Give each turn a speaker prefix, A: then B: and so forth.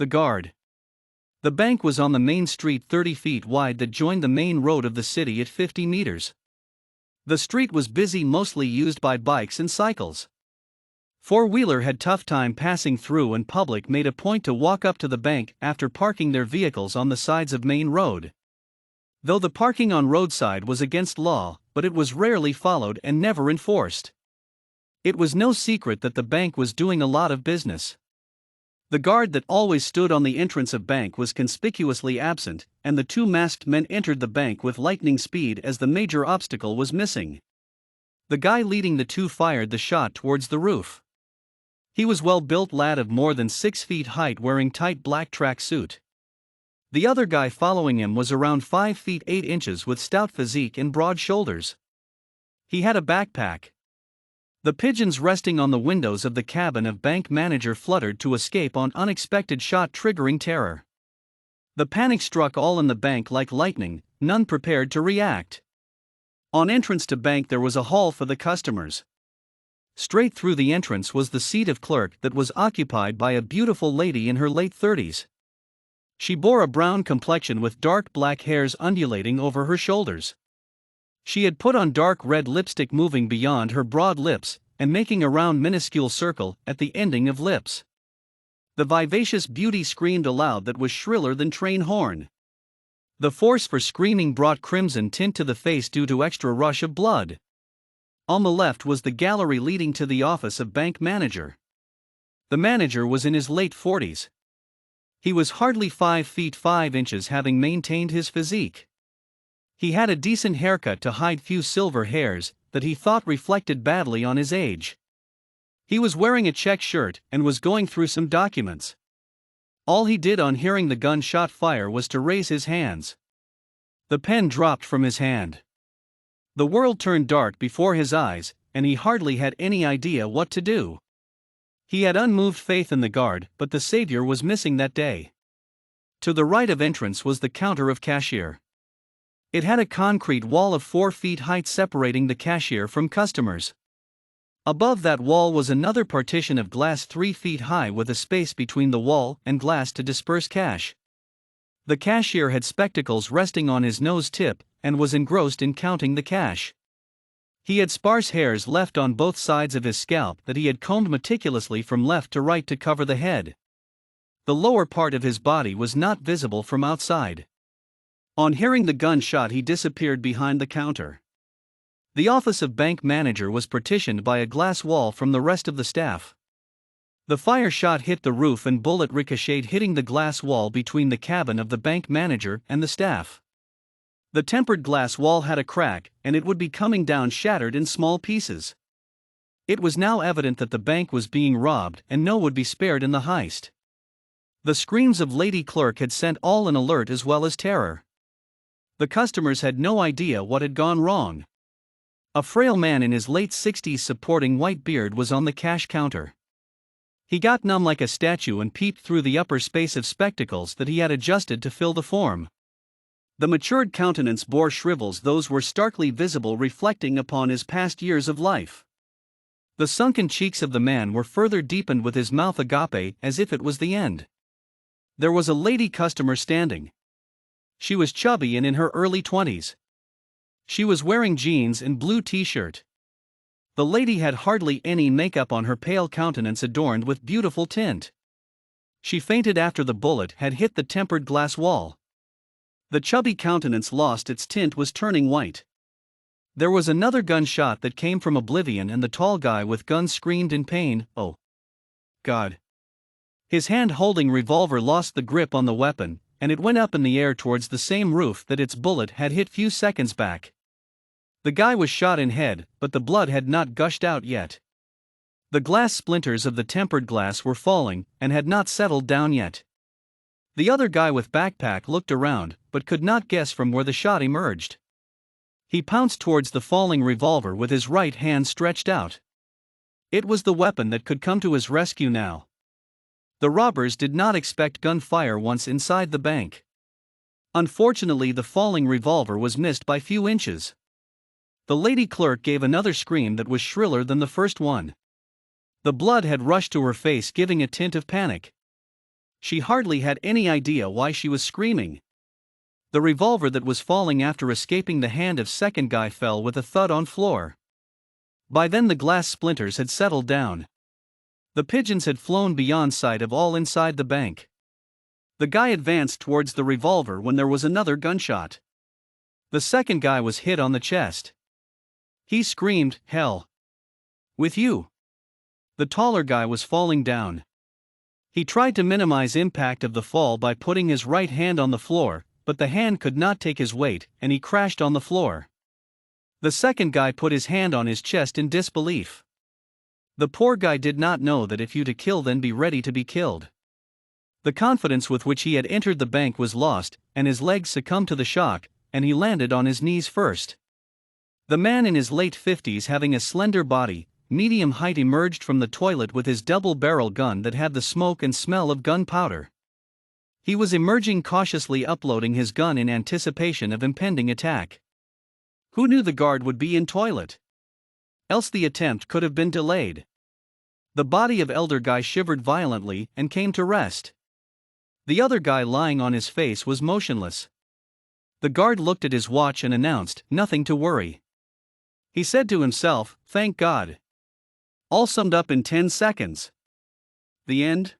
A: The guard. The bank was on the main street 30 feet wide that joined the main road of the city at 50 meters. The street was busy, mostly used by bikes and cycles. Four-wheeler had tough time passing through, and public made a point to walk up to the bank after parking their vehicles on the sides of main road. Though the parking on roadside was against law, but it was rarely followed and never enforced. It was no secret that the bank was doing a lot of business. The guard that always stood on the entrance of bank was conspicuously absent, and the two masked men entered the bank with lightning speed as the major obstacle was missing. The guy leading the two fired the shot towards the roof. He was well-built lad of more than 6 feet height, wearing tight black track suit. The other guy following him was around 5 feet 8 inches with stout physique and broad shoulders. He had a backpack. The pigeons resting on the windows of the cabin of bank manager fluttered to escape on unexpected shot, triggering terror. The panic struck all in the bank like lightning, none prepared to react. On entrance to bank there was a hall for the customers. Straight through the entrance was the seat of clerk that was occupied by a beautiful lady in her late 30s. She bore a brown complexion with dark black hairs undulating over her shoulders. She had put on dark red lipstick moving beyond her broad lips, and making a round minuscule circle at the ending of lips. The vivacious beauty screamed aloud that was shriller than train horn. The force for screaming brought crimson tint to the face due to extra rush of blood. On the left was the gallery leading to the office of bank manager. The manager was in his late 40s. He was hardly 5 feet 5 inches, having maintained his physique. He had a decent haircut to hide few silver hairs that he thought reflected badly on his age. He was wearing a check shirt and was going through some documents. All he did on hearing the gunshot fire was to raise his hands. The pen dropped from his hand. The world turned dark before his eyes, and he hardly had any idea what to do. He had unmoved faith in the guard, but the savior was missing that day. To the right of entrance was the counter of cashier. It had a concrete wall of 4 feet height separating the cashier from customers. Above that wall was another partition of glass 3 feet high with a space between the wall and glass to disperse cash. The cashier had spectacles resting on his nose tip and was engrossed in counting the cash. He had sparse hairs left on both sides of his scalp that he had combed meticulously from left to right to cover the head. The lower part of his body was not visible from outside. On hearing the gunshot, he disappeared behind the counter. The office of bank manager was partitioned by a glass wall from the rest of the staff. The fire shot hit the roof and bullet ricocheted, hitting the glass wall between the cabin of the bank manager and the staff. The tempered glass wall had a crack, and it would be coming down shattered in small pieces. It was now evident that the bank was being robbed and no one would be spared in the heist. The screams of lady clerk had sent all an alert as well as terror. The customers had no idea what had gone wrong. A frail man in his late 60s supporting white beard was on the cash counter. He got numb like a statue and peeped through the upper space of spectacles that he had adjusted to fill the form. The matured countenance bore shrivels, those were starkly visible, reflecting upon his past years of life. The sunken cheeks of the man were further deepened with his mouth agape, as if it was the end. There was a lady customer standing. She was chubby and in her early 20s. She was wearing jeans and blue t-shirt. The lady had hardly any makeup on her pale countenance adorned with beautiful tint. She fainted after the bullet had hit the tempered glass wall. The chubby countenance lost its tint, was turning white. There was another gunshot that came from oblivion, and the tall guy with gun screamed in pain, "Oh, God." His hand holding revolver lost the grip on the weapon, and it went up in the air towards the same roof that its bullet had hit few seconds back. The guy was shot in head, but the blood had not gushed out yet. The glass splinters of the tempered glass were falling, and had not settled down yet. The other guy with backpack looked around, but could not guess from where the shot emerged. He pounced towards the falling revolver with his right hand stretched out. It was the weapon that could come to his rescue now. The robbers did not expect gunfire once inside the bank. Unfortunately, the falling revolver was missed by few inches. The lady clerk gave another scream that was shriller than the first one. The blood had rushed to her face, giving a tint of panic. She hardly had any idea why she was screaming. The revolver that was falling after escaping the hand of second guy fell with a thud on floor. By then the glass splinters had settled down. The pigeons had flown beyond sight of all inside the bank. The guy advanced towards the revolver when there was another gunshot. The second guy was hit on the chest. He screamed, "Hell with you!" The taller guy was falling down. He tried to minimize impact of the fall by putting his right hand on the floor, but the hand could not take his weight, and he crashed on the floor. The second guy put his hand on his chest in disbelief. The poor guy did not know that if you to kill then be ready to be killed. The confidence with which he had entered the bank was lost, and his legs succumbed to the shock, and he landed on his knees first. The man in his late 50s, having a slender body, medium height, emerged from the toilet with his double-barrel gun that had the smoke and smell of gunpowder. He was emerging cautiously, uploading his gun in anticipation of impending attack. Who knew the guard would be in toilet? Else the attempt could have been delayed. The body of elder guy shivered violently and came to rest. The other guy lying on his face was motionless. The guard looked at his watch and announced, "Nothing to worry." He said to himself, "Thank God. All summed up in 10 seconds. The end."